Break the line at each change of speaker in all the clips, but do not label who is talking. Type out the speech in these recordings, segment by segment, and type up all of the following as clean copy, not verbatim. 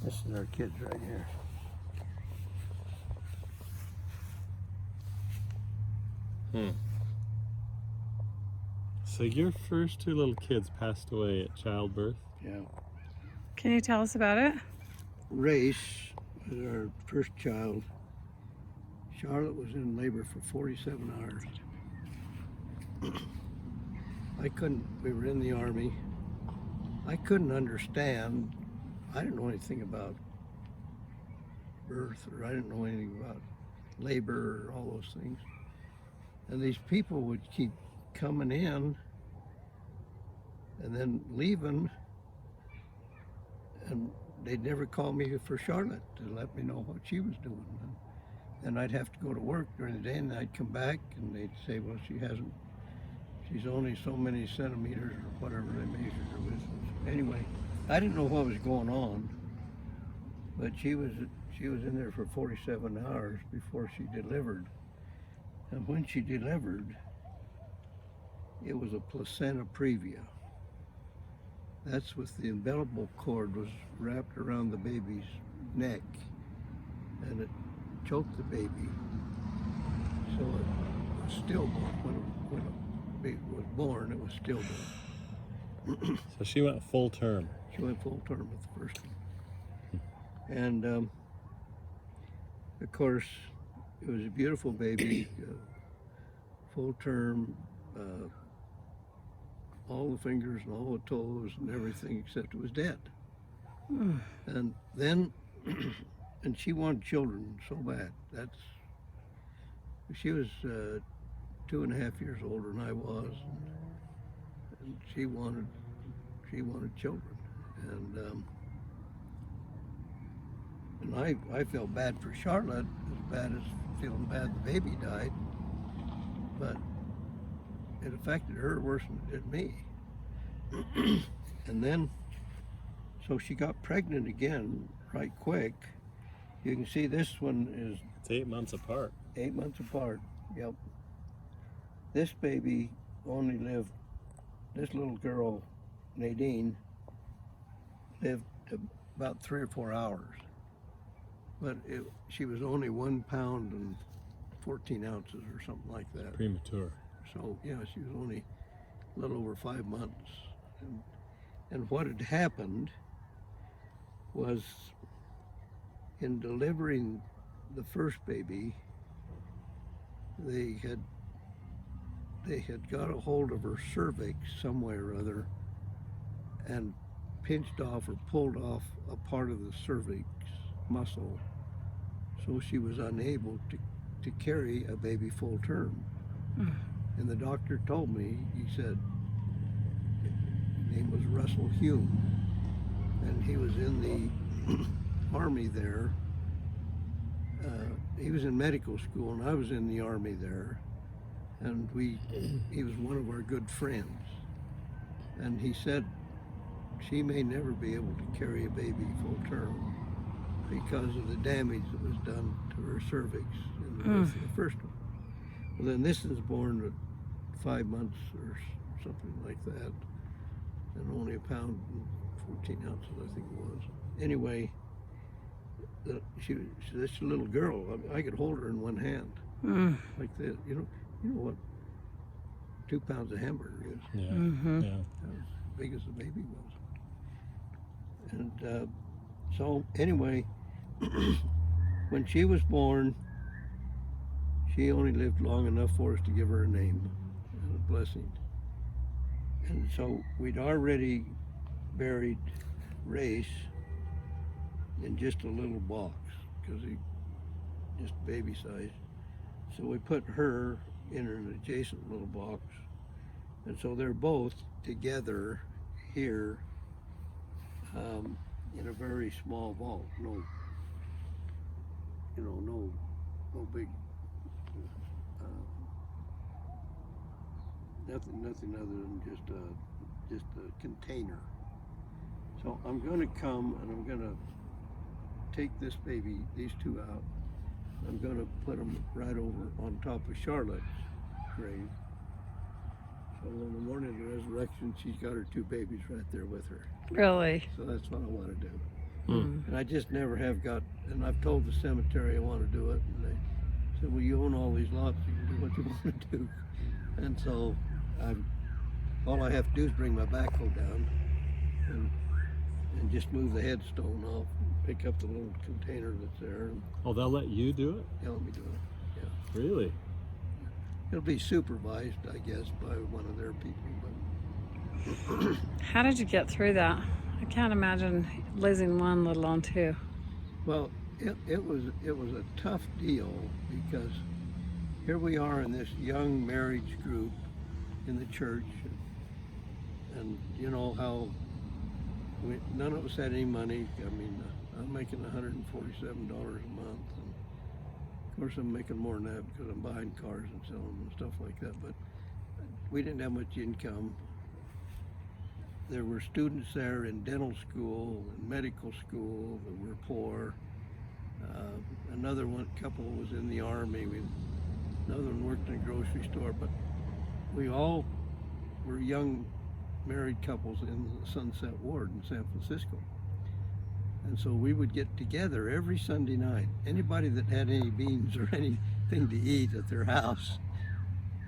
This is our kids right here.
So your first two little kids passed away at childbirth?
Yeah.
Can you tell us about it?
Race was our first child. Charlotte was in labor for 47 hours. We were in the Army. I couldn't understand. I didn't know anything about birth, or I didn't know anything about labor or all those things. And these people would keep coming in and then leaving, and they'd never call me for Charlotte to let me know what she was doing. And I'd have to go to work during the day, and I'd come back and they'd say, well, she's only so many centimeters or whatever they measured her with. Anyway, I didn't know what was going on, but she was in there for 47 hours before she delivered. And when she delivered, it was a placenta previa. That's with the umbilical cord was wrapped around the baby's neck, and it choked the baby. So it was stillborn. When a baby was born, it was stillborn.
So she went full term.
She went full term with the first one. And of course, it was a beautiful baby, full term, all the fingers and all the toes and everything, except it was dead. And then, and she wanted children so bad. She was 2.5 years older than I was, and she wanted children. And I felt bad for Charlotte, as bad as feeling bad the baby died, but it affected her worse than it did me. And then, so she got pregnant again right quick. You can see this one is...
It's 8 months apart.
8 months apart, yep. This baby only lived, this little girl, Nadine, lived about 3 or 4 hours. But she was only 1 pound and 14 ounces or something like that.
Premature.
So, yeah, she was only a little over 5 months. And what had happened was, in delivering the first baby, they had got a hold of her cervix some way or other and pinched off or pulled off a part of the cervix muscle, so she was unable to carry a baby full term. And the doctor told me, he said, his name was Russell Hume, and he was in the Army there. He was in medical school, and I was in the Army there, and he was one of our good friends. And he said, she may never be able to carry a baby full term because of the damage that was done to her cervix in the first one. Well, then this is born at 5 months or something like that, and only 1 pound and 14 ounces, I think it was. Anyway, this little girl, I could hold her in one hand, like this. You know what 2 pounds of hamburger is.
Yeah. Yeah.
As big as the baby was. And so anyway, when she was born, she only lived long enough for us to give her a name and a blessing. And so we'd already buried Race in just a little box, because he just baby size. So we put her in an adjacent little box, and so they're both together here in a very small vault. No big, nothing other than just a container. So I'm going to come and I'm going to take these two out. I'm going to put them right over on top of Charlotte's grave. So on the morning of the resurrection, she's got her 2 babies right there with her.
Really?
So that's what I want to do. And I just never have got, and I've told the cemetery I want to do it, and they said, well, you own all these lots, you can do what you want to do. And so all I have to do is bring my backhoe down and just move the headstone off, pick up the little container that's there, and
Oh, they'll let you do it?
help me do it. Yeah.
Really?
It'll be supervised, I guess, by one of their people. But
How did you get through that? I can't imagine losing one, let alone two.
well, it was a tough deal because here we are in this young marriage group in the church, and you know how none of us had any money. I mean, I'm making $147 a month, and of course I'm making more than that because I'm buying cars and selling them and stuff like that. But we didn't have much income. There were students there in dental school and medical school that were poor. Another couple was in the army. Another one worked in a grocery store. But we all were young married couples in the Sunset Ward in San Francisco. And so we would get together every Sunday night. Anybody that had any beans or anything to eat at their house,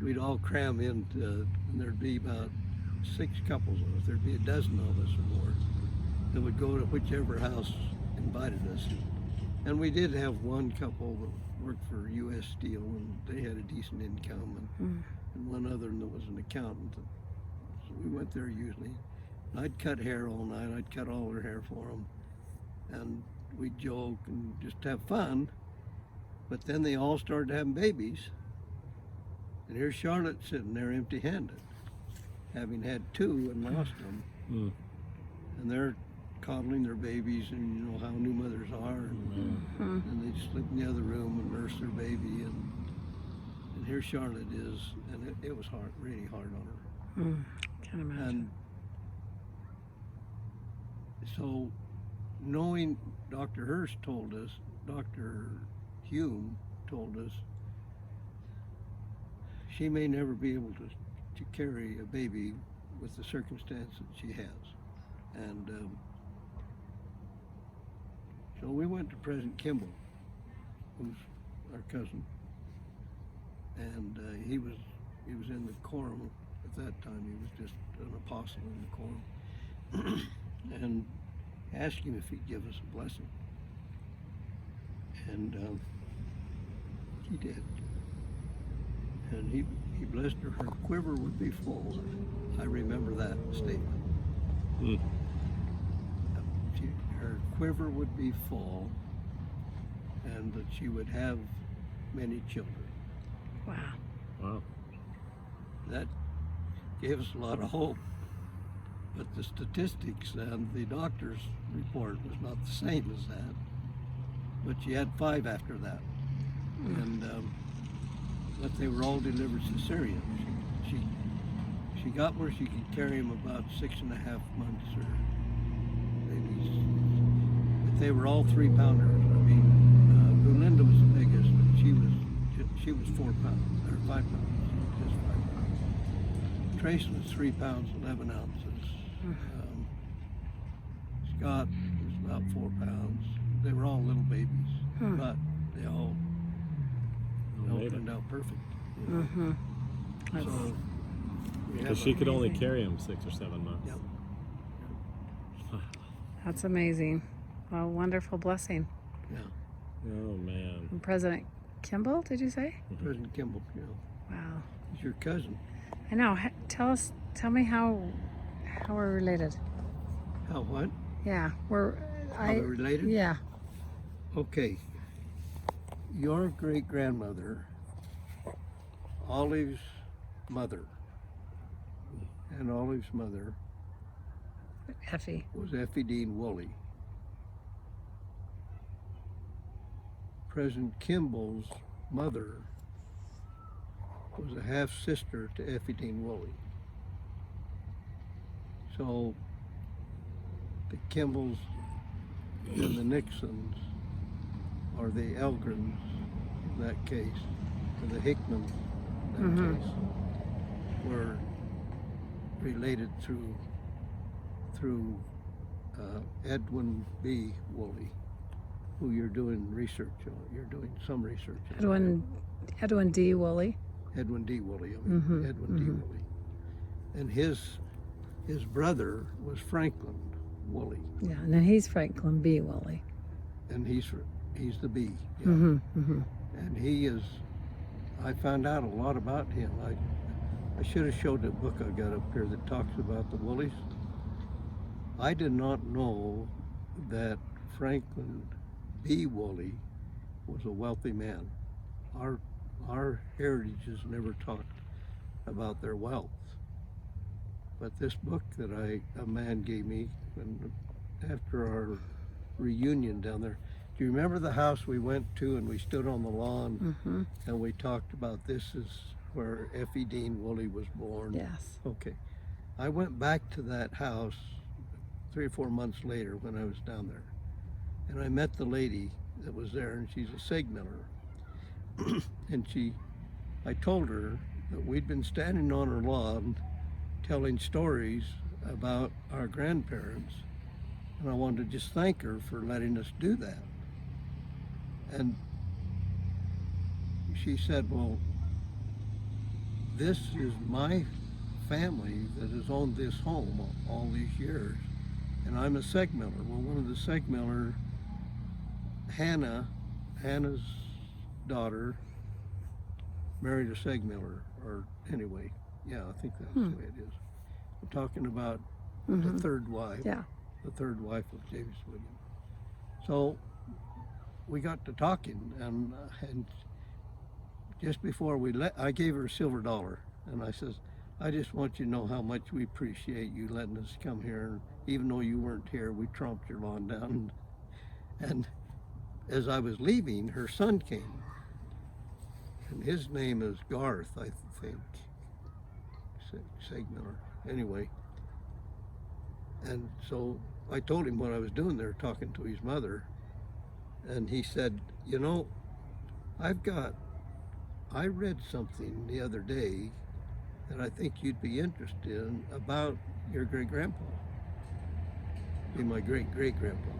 we'd all cram in, and there'd be about 6 couples of us. There'd be a dozen of us or more that would go to whichever house invited us. And we did have one couple that worked for U.S. Steel, and they had a decent income, and one other that was an accountant. So we went there usually. I'd cut hair all night. I'd cut all their hair for them, and we'd joke and just have fun. But then they all started having babies, and here's Charlotte sitting there empty-handed, having had 2 and lost them. And they're coddling their babies, and you know how new mothers are, and they just sleep in the other room and nurse their baby, and here Charlotte is, and it was hard, really hard on her.
Can't imagine.
And so, knowing Dr. Hurst told us, Dr. Hume told us, she may never be able to carry a baby with the circumstance that she has. And so we went to President Kimball, who's our cousin, and he was in the quorum at that time. He was just an apostle in the quorum, and asked him if he'd give us a blessing, and he did. And he blessed her. Her quiver would be full. I remember that statement. Her quiver would be full, and that she would have many children.
Wow.
That gave us a lot of hope. But the statistics and the doctor's report was not the same as that. But she had 5 after that. And but they were all delivered cesarean. She got where she could carry them about 6.5 months or babies. But they were all 3-pounders. I mean, Belinda was the biggest, but she was 4 pounds or 5 pounds. Just 5 pounds. Trace was 3 pounds 11 ounces. Scott was about 4 pounds. They were all little babies, but they all turned out perfect. You know? So
Because she could only carry him 6 or 7 months.
Yep.
That's amazing. Well, wonderful blessing.
Yeah.
Oh man.
From President Kimball, did you say?
President Kimball, you know.
Wow.
He's your cousin.
I know. Tell me how we're related.
How what?
Yeah,
How they're related?
Yeah.
Okay. Your great-grandmother, Olive's mother, and Olive's mother
Effie.
was Effie Dean Woolley. President Kimball's mother was a half-sister to Effie Dean Woolley. So the Kimballs and the Nixons, or the Elgrins in that case, or the Hickmans in that case, were related through Edwin B. Woolley, who you're doing research on. You're doing some research on.
Edwin D. Woolley.
Edwin D. Woolley. Edwin D. Woolley. And his brother was Franklin Woolley.
Yeah, and then he's Franklin B. Woolley.
And he's the B. Yeah. And he is. I found out a lot about him. I should have showed the book I got up here that talks about the Woolleys. I did not know that Franklin B. Woolley was a wealthy man. Our heritages never talked about their wealth. But this book that a man gave me after our reunion down there. Do you remember the house we went to and we stood on the lawn and we talked about this is where Effie Dean Woolley was born?
Yes.
Okay. I went back to that house 3 or 4 months later when I was down there. And I met the lady that was there, and she's a seg miller. And I told her that we'd been standing on her lawn telling stories about our grandparents, and I wanted to just thank her for letting us do that. And she said, well, this is my family that has owned this home all these years, and I'm a seg miller. Well, one of the seg miller, Hannah's daughter, married a seg miller, or anyway, yeah, I think that's the way it is. I'm talking about the third wife, the third wife of James William. So we got to talking, and just before we I gave her a silver dollar, and I says, I just want you to know how much we appreciate you letting us come here. And even though you weren't here, we tromped your lawn down. And as I was leaving, her son came, and his name is Garth, I think, Segmiller. Anyway, and so I told him what I was doing there, talking to his mother, and he said, you know, I read something the other day that I think you'd be interested in about your great-grandpa. Be my great-great-grandpa.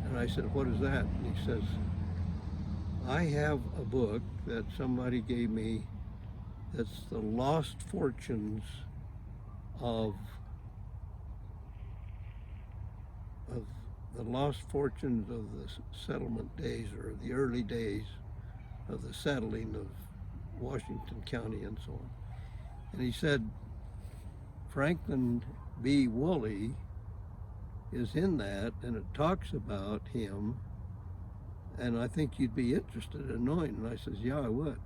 And I said, what is that? And he says, I have a book that somebody gave me that's the lost fortunes of the lost fortunes of the settlement days, or the early days of the settling of Washington County and so on. And he said, Franklin B. Woolley is in that, and it talks about him, and I think you'd be interested in knowing. And I says, yeah, I would.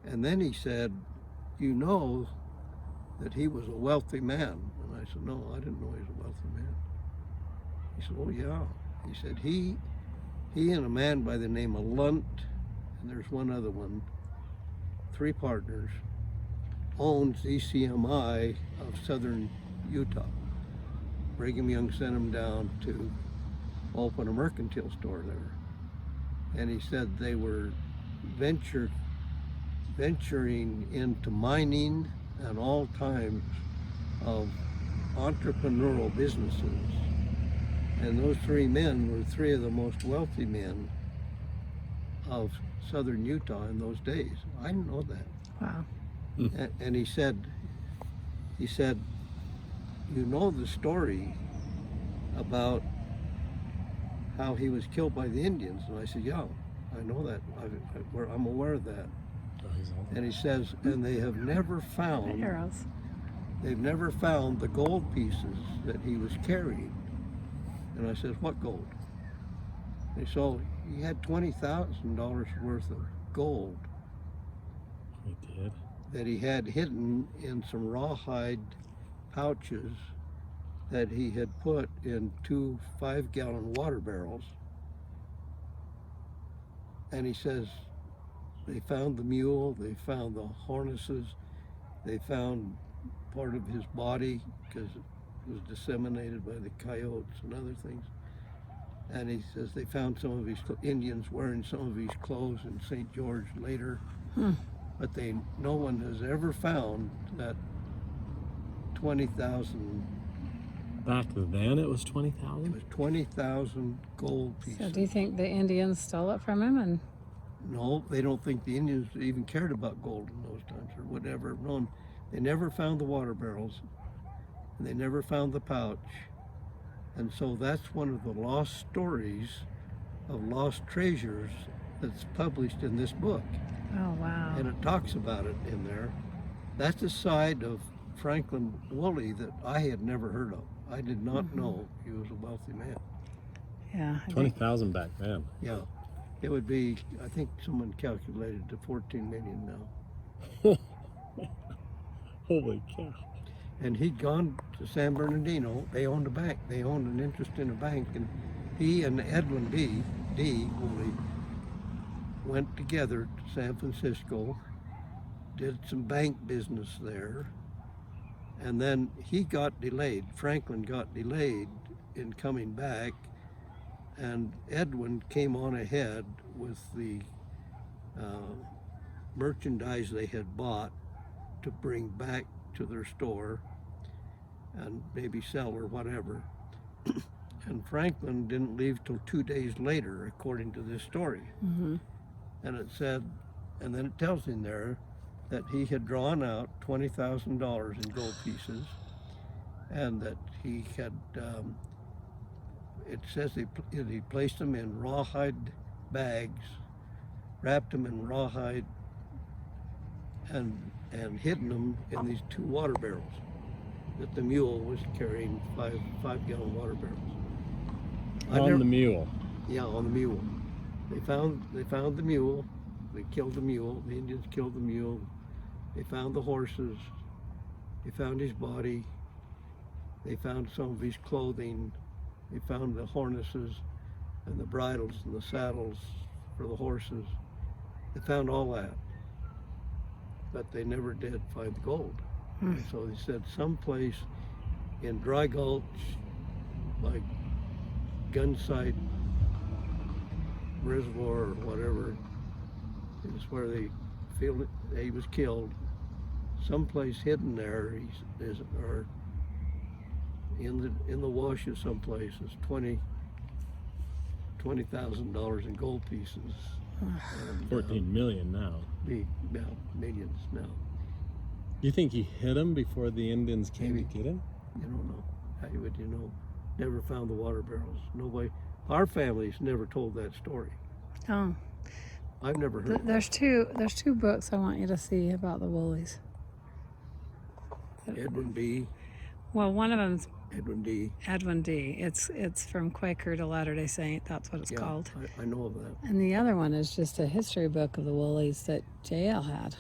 And then he said, you know that he was a wealthy man. And I said, no, I didn't know he was a wealthy man. He said, oh yeah. He said, he and a man by the name of Lunt, and there's one other one, 3 partners, owns ECMI of southern Utah. Brigham Young sent him down to open a mercantile store there. And he said they were venturing into mining and all types of entrepreneurial businesses. And those 3 men were 3 of the most wealthy men of southern Utah in those days. I didn't know that.
Wow.
And he said, you know the story about how he was killed by the Indians? And I said, yeah, I know that. I'm aware of that. And he says, and they have never found, they've never found the gold pieces that he was carrying. And I said, what gold? And so he had $20,000 worth of gold.
He did?
That he had hidden in some rawhide pouches that he had put in 2 5-gallon water barrels. And he says, they found the mule, they found the harnesses, they found part of his body because it was disseminated by the coyotes and other things. And he says they found some of his Indians wearing some of his clothes in St. George later. But no one has ever found that $20,000
Back then it was
It
20,000?
was 20,000 gold pieces.
So do you think the Indians stole it from him? And
No, they don't think the Indians even cared about gold in those times or whatever. No, they never found the water barrels, and they never found the pouch. And so that's one of the lost stories of lost treasures that's published in this book.
oh wow.
And it talks about it in there. That's a side of Franklin Woolley that I had never heard of. I did not know he was a wealthy man.
Yeah. I think-
20,000 back then.
Yeah, it would be, I think someone calculated to 14 million now.
Holy cow.
And he'd gone to San Bernardino. They owned a bank. They owned an interest in a bank. And he and Edwin D. Woolley went together to San Francisco, did some bank business there. And then he got delayed. Franklin got delayed in coming back. And Edwin came on ahead with the merchandise they had bought to bring back to their store and maybe sell or whatever. And Franklin didn't leave till 2 days later, according to this story.
Mhm.
And it said, and then it tells in there that he had drawn out $20,000 in gold pieces, and that he had, it says he placed them in rawhide bags, wrapped them in rawhide, and hidden them in these 2 water barrels that the mule was carrying, 5-gallon water barrels.
On the mule.
Yeah, on the mule. They found the mule. They killed the mule. The Indians killed the mule. They found the horses. They found his body. They found some of his clothing. They found the harnesses and the bridles and the saddles for the horses. They found all that. But they never did find the gold. And so they said someplace in Dry Gulch, like Gunsight Reservoir or whatever, is where they feel that he was killed. Someplace hidden there, or in the washes someplace, is $20,000 in gold pieces. And,
14 million now.
millions now.
You think he hit him before the Indians came
Maybe.
to get him?
You don't know. How would you know? Never found the water barrels. Nobody. Our family's never told that story.
Oh,
I've never heard.
there's two books I want you to see about the Woolies.
Edwin B.
Well, one of them's
Edwin D.
Edwin D. It's from Quaker to Latter-day Saint. That's what it's
Yeah,
called.
I know of that.
And the other one is just a history book of the Woolies that JL had.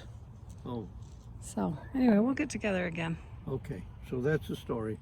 Oh,
So anyway, we'll get together again.
okay. So that's the story.